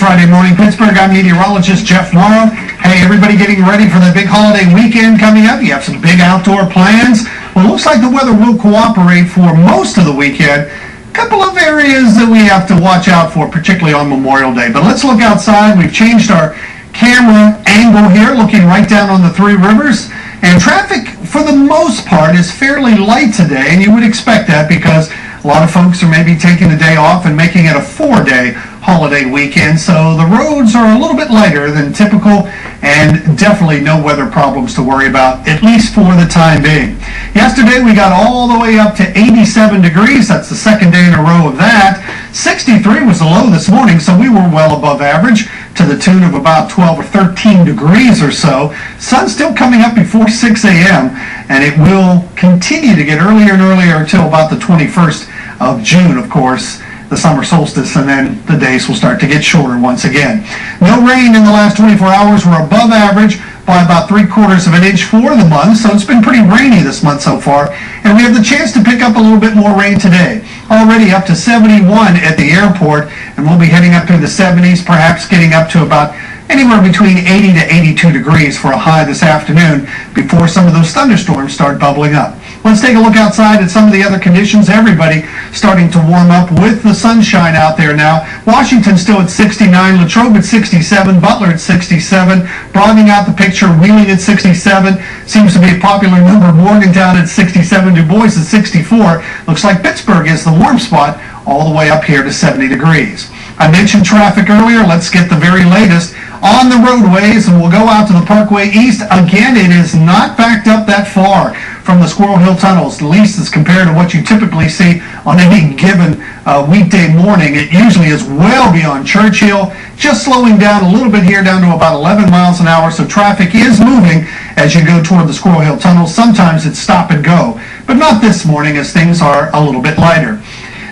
Friday morning, Pittsburgh. I'm meteorologist Jeff Morrow. Hey, everybody getting ready for the big holiday weekend coming up? You have some big outdoor plans? Well, it looks like the weather will cooperate for most of the weekend. A couple of areas that we have to watch out for, particularly on Memorial Day. But let's look outside. We've changed our camera angle here, looking right down on the Three Rivers. And traffic, for the most part, is fairly light today, and you would expect that because a lot of folks are maybe taking the day off and making it a 4-day holiday weekend, so the roads are a little bit lighter than typical, and definitely no weather problems to worry about, at least for the time being. Yesterday we got all the way up to 87 degrees. That's the second day in a row of that. 63 was the low this morning, so we were well above average, to the tune of about 12 or 13 degrees or so. Sun's still coming up before 6 a.m., and it will continue to get earlier and earlier until about the 21st of June, of course, the summer solstice, and then the days will start to get shorter once again. No rain in the last 24 hours. We're above average by about 3/4 of an inch for the month, so it's been pretty rainy this month so far, and we have the chance to pick up a little bit more rain today. Already up to 71 at the airport, and we'll be heading up through the 70s, perhaps getting up to about anywhere between 80 to 82 degrees for a high this afternoon before some of those thunderstorms start bubbling up. Let's take a look outside at some of the other conditions. Everybody starting to warm up with the sunshine out there now. Washington still at 69, Latrobe at 67, Butler at 67, broadening out the picture, Wheeling at 67, seems to be a popular number, Morgantown at 67, Du Bois at 64. Looks like Pittsburgh is the warm spot all the way up here to 70 degrees. I mentioned traffic earlier. Let's get the very latest on the roadways, and we'll go out to the Parkway East. Again, it is not backed up that far from the Squirrel Hill tunnels, at least as compared to what you typically see on any given weekday morning. It usually is well beyond Churchill, just slowing down a little bit here down to about 11 miles an hour, so traffic is moving as you go toward the Squirrel Hill tunnels. Sometimes it's stop and go, but not this morning as things are a little bit lighter.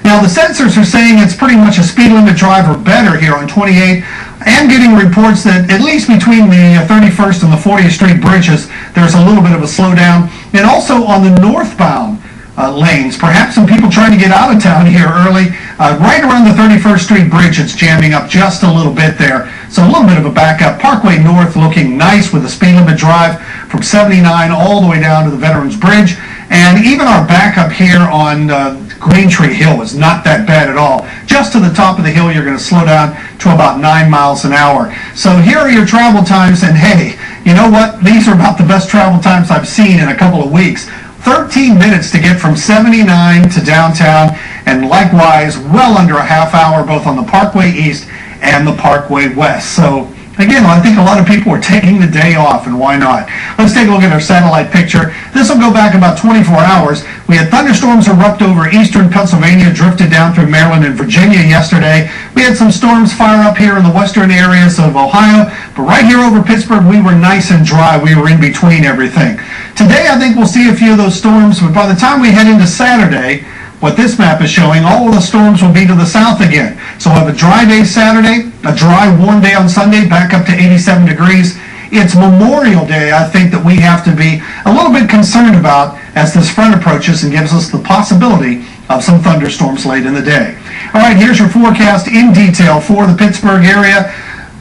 Now, the sensors are saying it's pretty much a speed limit drive or better here on 28. I am getting reports that at least between the 31st and the 40th Street bridges, there's a little bit of a slowdown. And also on the northbound lanes, perhaps some people trying to get out of town here early. Right around the 31st Street bridge, it's jamming up just a little bit there. So a little bit of a backup. Parkway North looking nice with a speed limit drive from 79 all the way down to the Veterans Bridge. And even our backup here on Green Tree Hill is not that bad at all. Just to the top of the hill, you're going to slow down to about 9 miles an hour. So here are your travel times, and hey, you know what? These are about the best travel times I've seen in a couple of weeks. 13 minutes to get from 79 to downtown, and likewise well under a half hour both on the Parkway East and the Parkway West. So again, I think a lot of people are taking the day off, and why not? Let's take a look at our satellite picture. This will go back about 24 hours. We had thunderstorms erupt over eastern Pennsylvania, drifted down through Maryland and Virginia yesterday. We had some storms fire up here in the western areas of Ohio, but right here over Pittsburgh, we were nice and dry. We were in between everything. Today, I think we'll see a few of those storms, but by the time we head into Saturday, what this map is showing, all of the storms will be to the south again. So we'll have a dry day Saturday, a dry, warm day on Sunday, back up to 87 degrees. It's Memorial Day, I think, that we have to be a little bit concerned about as this front approaches and gives us the possibility of some thunderstorms late in the day. All right, here's your forecast in detail for the Pittsburgh area.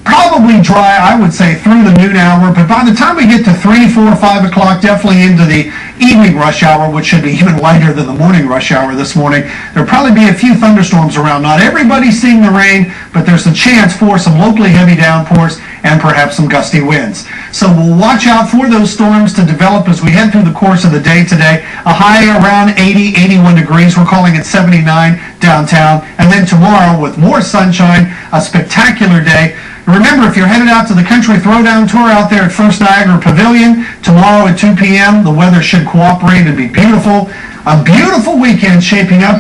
Probably dry, I would say, through the noon hour, but by the time we get to 3, 4, 5 o'clock, definitely into the evening rush hour, which should be even lighter than the morning rush hour this morning, there'll probably be a few thunderstorms around. Not everybody's seeing the rain, but there's a chance for some locally heavy downpours and perhaps some gusty winds. So we'll watch out for those storms to develop as we head through the course of the day today. A high around 80, 81 degrees. We're calling it 79 downtown. And then tomorrow, with more sunshine, a spectacular day. Remember, if you're headed out to the Country Throwdown Tour out there at First Niagara Pavilion, tomorrow at 2 p.m., the weather should cooperate and be beautiful. A beautiful weekend shaping up.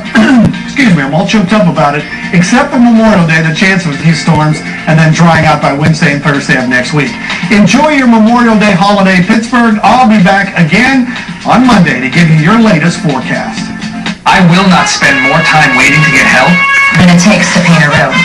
Excuse me, I'm all choked up about it. Except for Memorial Day, the chance of these storms, and then drying out by Wednesday and Thursday of next week. Enjoy your Memorial Day holiday, Pittsburgh. I'll be back again on Monday to give you your latest forecast. I will not spend more time waiting to get help than it takes to paint a road.